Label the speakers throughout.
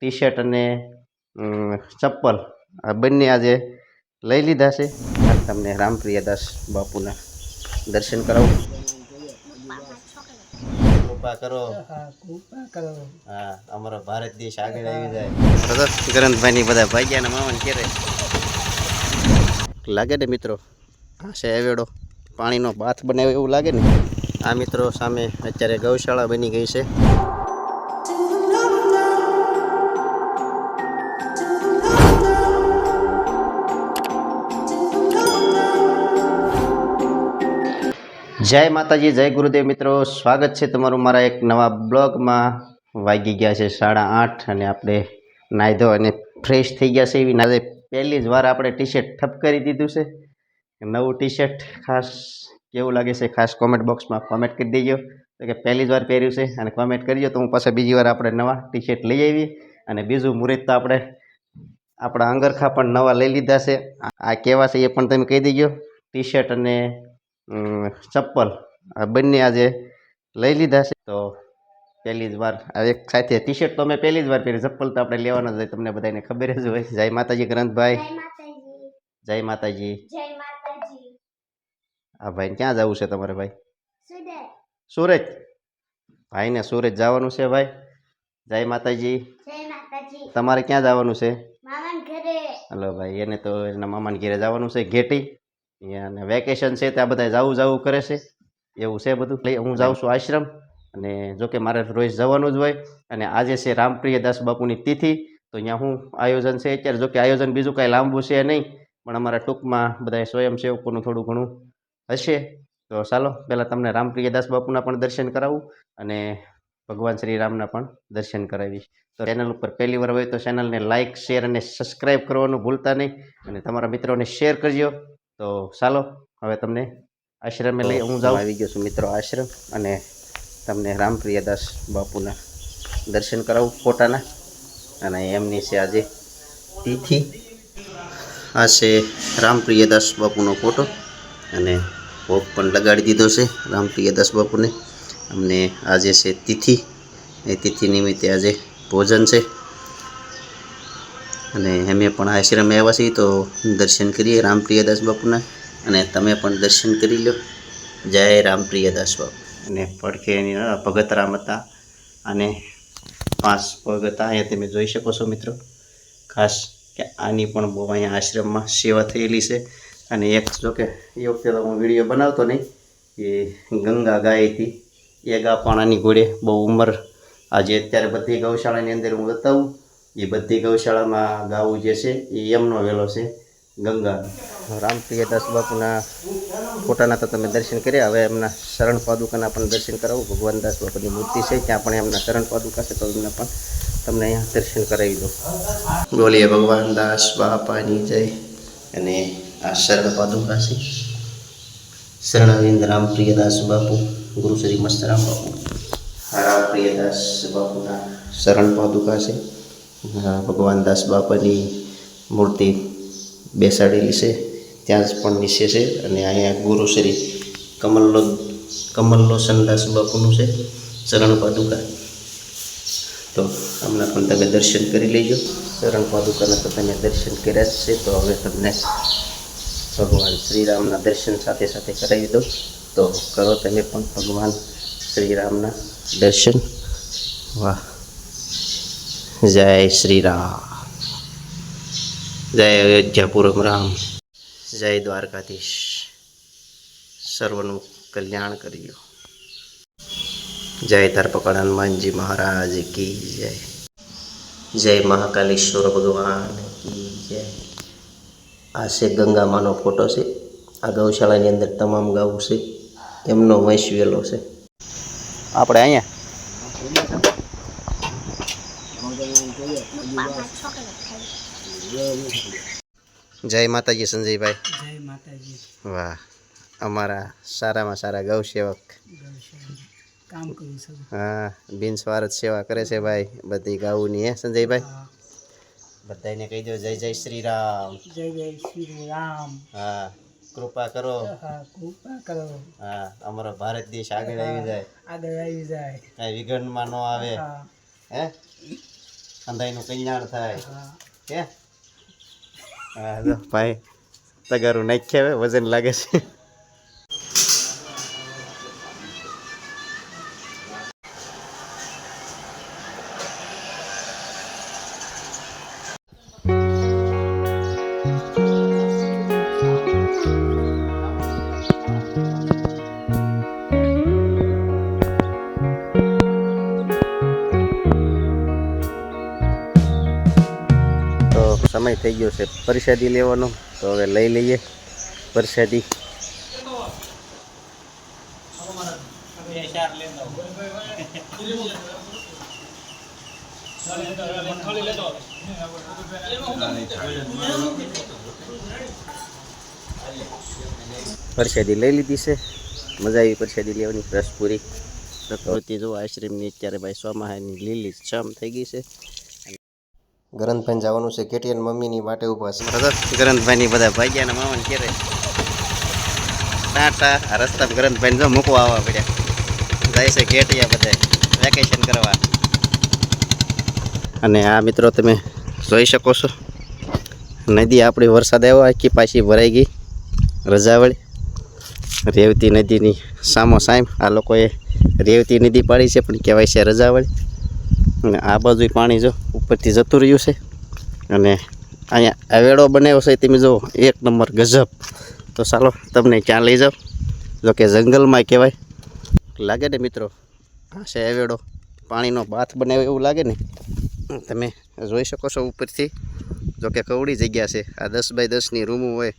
Speaker 1: T shirt અને ચપ્પલ આ બંને આજે લઈ લીધા છે. તમને રામપ્રિયદાસ બાપુના દર્શન કરાવું. કૃપા કરો. હા, અમારો ભારત દેશ આગળ આવી જાય. ગ્રંથભાઈની બધા ભાગ્યાના મામા ક્યારે લાગે ને મિત્રો. આ છે એવેડો પાણીનો બાથ બનાવ્યો એવું લાગે ને. આ મિત્રો સામે અત્યારે ગૌશાળા બની ગઈ છે. જય માતાજી, જય ગુરુદેવ મિત્રો, સ્વાગત છે તમારું મારા એક નવા બ્લોગમાં. વાગી ગયા છે 8:30 અને આપણે નાહી ધો અને ફ્રેશ થઈ ગયા છે. એવી આજે પહેલી જ વાર આપણે ટી શર્ટ ઠપ કરી દીધું છે. નવું ટી શર્ટ ખાસ કેવું લાગે છે ખાસ કોમેન્ટ બોક્સમાં કોમેન્ટ કરી દેજો. તો કે પહેલી જ વાર પહેર્યું છે અને કોમેન્ટ કરજો તો હું પાછા બીજી વાર આપણે નવા ટી શર્ટ લઈ આવી. અને બીજું મુહૂર્ત તો આપણે આપણા અંગરખા પણ નવા લઈ લીધા છે. આ કેવા છે એ પણ તમે કહી દેજો. ટી શર્ટ અને ચપ્પલ આ બંને આજે લઈ લીધા છે. તો પહેલી જ વાર એક સાથે ટી શર્ટ તો મેં પહેલી જ વાર પહેરી, ચપ્પલ તો આપણે લેવાના જ હોય, તમને બધાને ખબર જ હોય. જય માતાજી ગ્રંથભાઈ. જય માતાજી. આ ભાઈ ક્યાં જવું છે તમારે ભાઈ? સુરત. ભાઈને સુરત જવાનું છે ભાઈ. જય માતાજી. તમારે ક્યાં જવાનું છે? હલો ભાઈ, એને તો એના મામાને ઘેરે જવાનું છે ઘેટી. અને વેકેશન છે ત્યાં બધા જવું કરે છે એવું છે બધું. હું જાઉં છું આશ્રમ અને જોકે મારે રોજ જવાનું જ હોય. અને આજે છે રામપ્રિયદાસ બાપુની તિથિ, તો અહીંયા શું આયોજન છે અત્યારે. જોકે આયોજન બીજું કાંઈ લાંબુ છે નહીં, પણ અમારા ટૂંકમાં બધા સ્વયંસેવકોનું થોડું ઘણું હશે. તો ચાલો પહેલાં તમને રામપ્રિયદાસ બાપુના પણ દર્શન કરાવું અને ભગવાન શ્રી રામના પણ દર્શન કરાવીશ. તો ચેનલ ઉપર પહેલી વાર હોય તો ચેનલને લાઇક, શેર અને સબસ્ક્રાઈબ કરવાનું ભૂલતા નહીં અને તમારા મિત્રોને શેર કરજો. તો ચાલો હવે તમને આશ્રમે લઈ હું જાઉં. આવી ગયો છું મિત્રો આશ્રમ અને તમને રામપ્રિયદાસ બાપુના દર્શન કરાવું ફોટાના. અને એમની છે આજે તિથિ. આ છે રામપ્રિયદાસ બાપુનો ફોટો અને ભોગ પણ લગાડી દીધો છે રામપ્રિયદાસ બાપુને. અમને આજે છે તિથિ, એ તિથિ નિમિત્તે આજે ભોજન છે અને અમે પણ આશ્રમે આવ્યા છીએ તો દર્શન કરીએ રામપ્રિયદાસ બાપુના અને તમે પણ દર્શન કરી લો. જય રામપ્રિયદાસ બાપુ. અને પડખે એની ભગત રામ હતા અને 5 પગ હતા. અહીંયા તમે જોઈ શકો છો મિત્રો. ખાસ કે આની પણ બહુ અહીંયા આશ્રમમાં સેવા થયેલી છે. અને એક જોકે એ વખતે તો હું વિડીયો બનાવતો નહીં, એ ગંગા ગાય હતી એ ગા પણ આની ઘોડે બહુ ઉંમર. આજે અત્યારે બધી ગૌશાળાની અંદર હું બતાવું, એ બધી ગૌશાળામાં ગાવું જે છે એ એમનો વેલો છે ગંગા. રામપ્રિયદાસ બાપુના ફોટાના તો તમે દર્શન કર્યા. હવે એમના શરણ પાદુકાના પણ દર્શન કરાવું. ભગવાનદાસ બાપુની મૂર્તિ છે ત્યાં પણ એમના શરણ પાદુકા છે, તો એમના પણ તમને અહીંયા દર્શન કરાવી દો. બોલીએ ભગવાનદાસ બાપાની જય. અને આ શરણ પાદુકા છે. શરણાનંદ રામપ્રિયદાસ બાપુ, ગુરુ શ્રી મસ્તરામ બાપુ. રામપ્રિયદાસ બાપુના શરણ પાદુકા છે. ભગવાનદાસ બાપાની મૂર્તિ બેસાડેલી છે ત્યાં જ પણ નીચે છે. અને અહીંયા ગુરુ શ્રી કમલ્લોચનદાસ બાપુનું છે શરણ પાદુકા. તો હમણાં પણ તમે દર્શન કરી લેજો. શરણ પાદુકાના તો તમે દર્શન કર્યા જ છે. તો હવે તમને ભગવાન શ્રીરામના દર્શન સાથે સાથે કરાવી દો. તો કરો તમે પણ ભગવાન શ્રીરામના દર્શન. વાહ, જય શ્રી રામ, જય અયોધ્યાપુરમ રામ, જય દ્વારકાધીશ. સર્વનું કલ્યાણ કર્યું. જય ધરપકડ હનુમાનજી મહારાજ કી જય. જય મહાકાલેશ્વર ભગવાન કી જય. આ છે ગંગામાનો ફોટો છે. આ ગૌશાળાની અંદર તમામ ગાવું છે એમનો વંશ વેલો છે. આપણે અહીંયા જય માતાજી સંજયભાઈ.
Speaker 2: જય માતાજી.
Speaker 1: વાહ, અમારા સારામાં સારા ગૌસેવક.
Speaker 2: કામ કરું છું.
Speaker 1: હા, બિનસ્વાર્થ સેવા કરે છે ભાઈ બધી ગાઉની. હે સંજયભાઈ? બધાને કહી દો જય જય શ્રી રામ.
Speaker 2: જય જય શ્રી રામ.
Speaker 1: હા, કૃપા કરો.
Speaker 2: કૃપા કરો.
Speaker 1: હા, અમારો ભારત દેશ આગળ આવી જાય.
Speaker 2: આગળ આવી જાય.
Speaker 1: કાંઈ વિઘ્નમાં ન આવે. હે અંધાઈનું કલ્યાણ થાય
Speaker 2: હા
Speaker 1: કે હા જો ભાઈ તગારું નાખ્યા હવે વજન લાગે છે તો સમય થઈ ગયો છે પ્રસાદી લેવાનો તો હવે લઈ લઈએ પ્રસાદી પ્રસાદી લઈ લીધી છે મજા આવી પ્રસાદી લેવાની રસપુરી તો જો આઈસ્ક્રીમની અત્યારે ભાઈ સોમાહાની લીલી છમ થઈ ગઈ છે ગરંતભાઈ જવાનું છે કેટીએન મમ્મીની વાટે ઊભા છે ગરંતભાઈની બધા ભાગ્યાના મામાને ઘેરે ટાટા આ રસ્તામાં ગરંતભાઈને જો મૂકવા આવવા પડ્યા જાય છે કેટીયા બધા વેકેશન કરવા અને આ મિત્રો તમે જોઈ શકો છો નદી આપણી વરસાદ આવ્યો આખી પાછી ભરાઈ ગઈ રજાવળી રેવતી નદીની સામો સામ આ લોકોએ રેવતી નદી પાડી છે પણ કહેવાય છે રજાવળી અને આ બાજુ પાણી જો ઉપરથી જતું રહ્યું છે અને અહીંયા અવેડો બનાવ્યો છે તમે જો એક નંબર ગજબ તો ચાલો તમને ક્યાં લઈ જાઓ જો કે જંગલમાં કહેવાય લાગે ને મિત્રો આ છે અવેડો પાણીનો બાથ બનાવ્યો એવું લાગે ને તમે જોઈ શકો છો ઉપરથી જો કે કવડી જગ્યા છે આ 10 બાય 10ની રૂમો હોય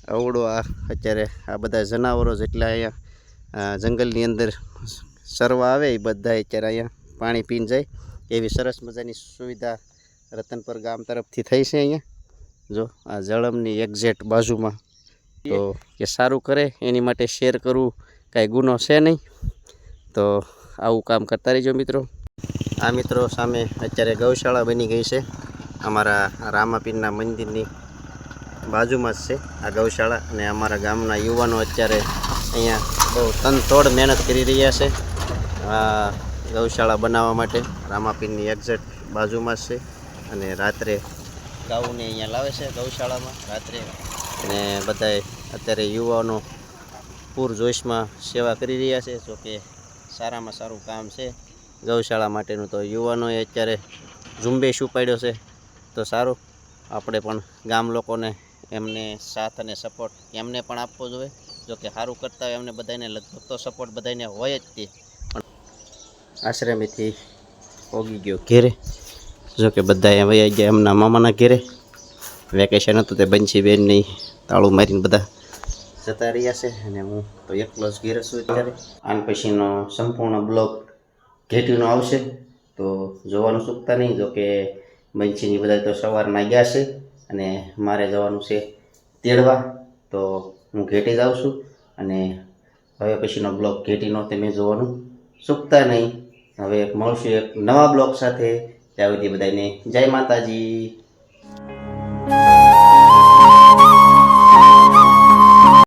Speaker 1: અવડો આ અત્યારે આ બધા જનાવરો જેટલા અહીંયા જંગલની અંદર સરવા આવે એ બધા અત્યારે અહીંયા પાણી પીને જાય એવી સરસ મજાની સુવિધા રતનપર ગામ તરફથી થઈ છે અહીંયા જો આ જળમની એક્ઝેક્ટ બાજુમાં તો કે સારું કરે એની માટે શેર કરવું કાંઈ ગુનો છે નહીં તો આવું કામ કરતા રહીજો મિત્રો આ મિત્રો સામે અત્યારે ગૌશાળા બની ગઈ છે અમારા રામાપીરના મંદિરની બાજુમાં જ છે આ ગૌશાળા અને અમારા ગામના યુવાનો અત્યારે અહીંયા બહુ તનતોડ મહેનત કરી રહ્યા છે આ ગૌશાળા બનાવવા માટે રામાપીરની એક્ઝેક્ટ બાજુમાં જ છે અને રાત્રે ગાઉને અહીંયા લાવે છે ગૌશાળામાં રાત્રે અને બધાએ અત્યારે યુવાનો પૂરજોશમાં સેવા કરી રહ્યા છે જો કે સારામાં સારું કામ છે ગૌશાળા માટેનું તો યુવાનોએ અત્યારે ઝુંબેશ ઉપાડ્યો છે તો સારું આપણે પણ ગામ લોકોને એમને સાથ અને સપોર્ટ એમને પણ આપવો જોઈએ જો કે સારું કરતા હોય એમને બધાને લગભગ તો સપોર્ટ બધાને હોય જ તે પણ આશ્રમેથી ઓગી ગયો ઘેરે જો કે બધા વયા ગયા એમના મામાના ઘેરે વેકેશન હતું તે બંસીબેનની તાળું મારીને બધા જતા રહ્યા છે અને હું તો એકલો જ ઘેરે છું અત્યારે આન પછીનો સંપૂર્ણ બ્લોગ ઘેટીનો આવશે તો જોવાનું ચૂકતા નહીં જો કે બંસીની બધા તો સવારના ગયા છે અને મારે જવાનું છે તેડવા તો હું ઘેટી જાઉં છું અને હવે પછીનો બ્લોગ ઘેટીનો તમે જોવાનું ચૂકતા નહીં હવે મળશું એક નવા બ્લોગ સાથે ત્યાં સુધી બધાને જય માતાજી.